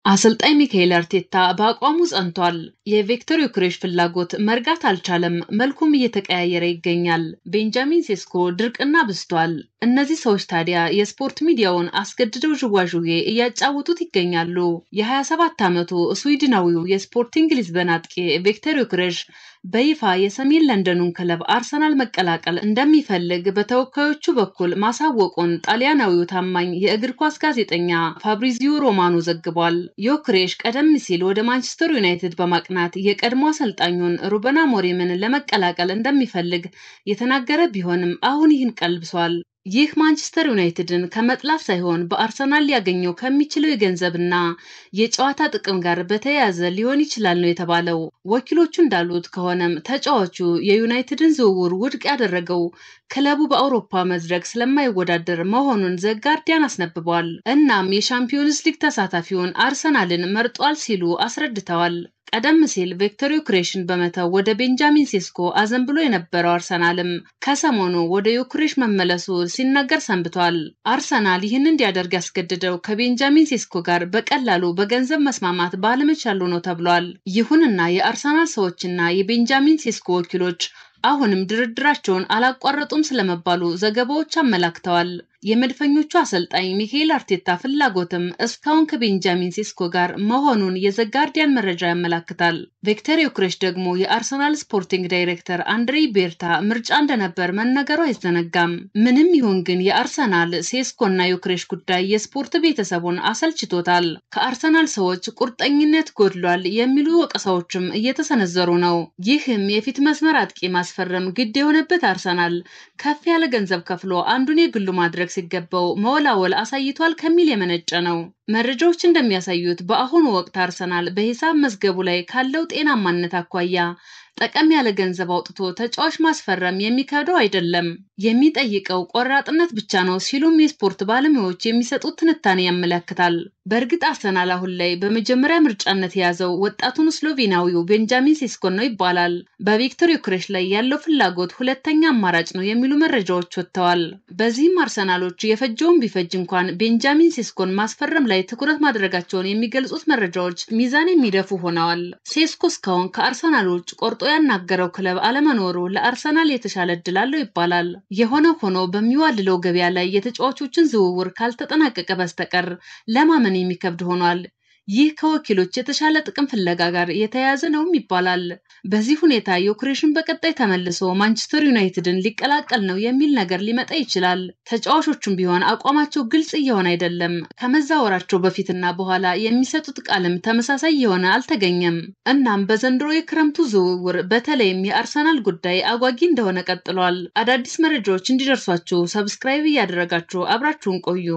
አሰልጣኝ ሚካኤል አርቴታ በአቋሙ ጸንቷል። የቪክቶር ዮኬሬሽ ፍላጎት መርጋት አልቻለም፣ መልኩም እየተቀያየረ ይገኛል። ቤንጃሚን ሴስኮ ድርቅና ብስቷል። እነዚህ ሰዎች ታዲያ የስፖርት ሚዲያውን አስገድደው ዥዋዥዌ እያጫወቱት ይገኛሉ። የ27 ዓመቱ ስዊድናዊው የስፖርቲንግ ሊዝበን አጥቂ ቪክቶር ዮኬሬሽ በይፋ የሰሜን ለንደኑን ክለብ አርሰናል መቀላቀል እንደሚፈልግ በተወካዮቹ በኩል ማሳወቁን ጣሊያናዊው ታማኝ የእግር ኳስ ጋዜጠኛ ፋብሪዚዮ ሮማኖ ዘግቧል። ዮኬሬሽ ቀደም ሲል ወደ ማንቸስተር ዩናይትድ በማቅናት የቀድሞ አሰልጣኙን ሩበን አሞሪምን ለመቀላቀል እንደሚፈልግ የተናገረ ቢሆንም አሁን ይህን ቀልብሷል። ይህ ማንቸስተር ዩናይትድን ከመጥላት ሳይሆን በአርሰናል ሊያገኘው ከሚችለው የገንዘብና የጨዋታ ጥቅም ጋር በተያያዘ ሊሆን ይችላል ነው የተባለው። ወኪሎቹ እንዳሉት ከሆነም ተጫዋቹ የዩናይትድን ዝውውር ውድቅ ያደረገው ክለቡ በአውሮፓ መድረክ ስለማይወዳደር መሆኑን ዘ ጋርዲያን አስነብቧል። እናም የሻምፒዮንስ ሊግ ተሳታፊውን አርሰናልን መርጧል ሲሉ አስረድተዋል። ቀደም ሲል ቪክቶር ዮኬሬሽን በመተው ወደ ቤንጃሚን ሴስኮ አዘንብሎ የነበረው አርሰናልም ከሰሞኑ ወደ ዮኬሬሽ መመለሱ ሲነገር ሰንብቷል። አርሰናል ይህን እንዲያደርግ ያስገድደው ከቤንጃሚን ሴስኮ ጋር በቀላሉ በገንዘብ መስማማት ባለመቻሉ ነው ተብሏል። ይሁንና የአርሰናል ሰዎችና የቤንጃሚን ሴስኮ ወኪሎች አሁንም ድርድራቸውን አላቋረጡም ስለመባሉ ዘገባዎች አመላክተዋል። የመድፈኞቹ አሰልጣኝ ሚካኤል አርቴታ ፍላጎትም እስካሁን ከቤንጃሚን ሴስኮ ጋር መሆኑን የዘ ጋርዲያን መረጃ ያመላክታል። ቪክቶር ዮኬሬሽ ደግሞ የአርሰናል ስፖርቲንግ ዳይሬክተር አንድሬ ቤርታ ምርጫ እንደነበር መነገሩ አይዘነጋም። ምንም ይሁን ግን የአርሰናል ሴስኮና ዮኬሬሽ ጉዳይ የስፖርት ቤተሰቡን አሰልችቶታል። ከአርሰናል ሰዎች ቁርጠኝነት ጎድሏል የሚሉ ወቀሳዎችም እየተሰነዘሩ ነው። ይህም የፊት መስመር አጥቂ ማስፈረም ግድ የሆነበት አርሰናል ከፍ ያለ ገንዘብ ከፍሎ አንዱን የግሉ ማድረግ ሲገባው መወላወል አሳይቷል ከሚል የመነጨ ነው። መረጃዎች እንደሚያሳዩት በአሁኑ ወቅት አርሰናል በሂሳብ መዝገቡ ላይ ካለው ጤናማነት አኳያ ጠቀም ያለ ገንዘብ አውጥቶ ተጫዋች ማስፈረም የሚከብደው አይደለም፣ የሚጠይቀው ቆራጥነት ብቻ ነው ሲሉም የስፖርት ባለሙያዎች የሚሰጡት ትንታኔ ያመለክታል። በእርግጥ አርሰናል አሁን ላይ በመጀመሪያ ምርጫነት የያዘው ወጣቱን ስሎቬናዊው ቤንጃሚን ሴስኮ ነው ይባላል። በቪክቶር ዮኬሬሽ ላይ ያለው ፍላጎት ሁለተኛ አማራጭ ነው የሚሉ መረጃዎች ወጥተዋል። በዚህም አርሰናሎች የፈጀውን ቢፈጅ እንኳን ቤንጃሚን ሴስኮን ማስፈረም ላይ ትኩረት ማድረጋቸውን የሚገልጹት መረጃዎች ሚዛን የሚደፉ ሆነዋል። ሴስኮ እስካሁን ከአርሰናል ውጭ ቆርጦ ያናገረው ክለብ አለመኖሩ ለአርሰናል የተሻለ እድል አለው ይባላል። የሆነ ሆኖ በሚዋልለው ገበያ ላይ የተጫዋቾችን ዝውውር ካልተጠናቀቀ በስተቀር ለማመን የሚከብድ ሆኗል። ይህ ከወኪሎች የተሻለ ጥቅም ፍለጋ ጋር የተያያዘ ነውም ይባላል። በዚህ ሁኔታ ዮኬሬሽን በቀጣይ ተመልሶ ማንቸስተር ዩናይትድን ሊቀላቀል ነው የሚል ነገር ሊመጣ ይችላል። ተጫዋቾቹም ቢሆን አቋማቸው ግልጽ እየሆነ አይደለም። ከመዛወራቸው በፊትና በኋላ የሚሰጡት ቃልም ተመሳሳይ የሆነ አልተገኘም። እናም በዘንድሮ የክረምቱ ዝውውር በተለይም የአርሰናል ጉዳይ አጓጊ እንደሆነ ቀጥሏል። አዳዲስ መረጃዎች እንዲደርሷችሁ ሰብስክራይብ እያደረጋችሁ አብራችሁን ቆዩ።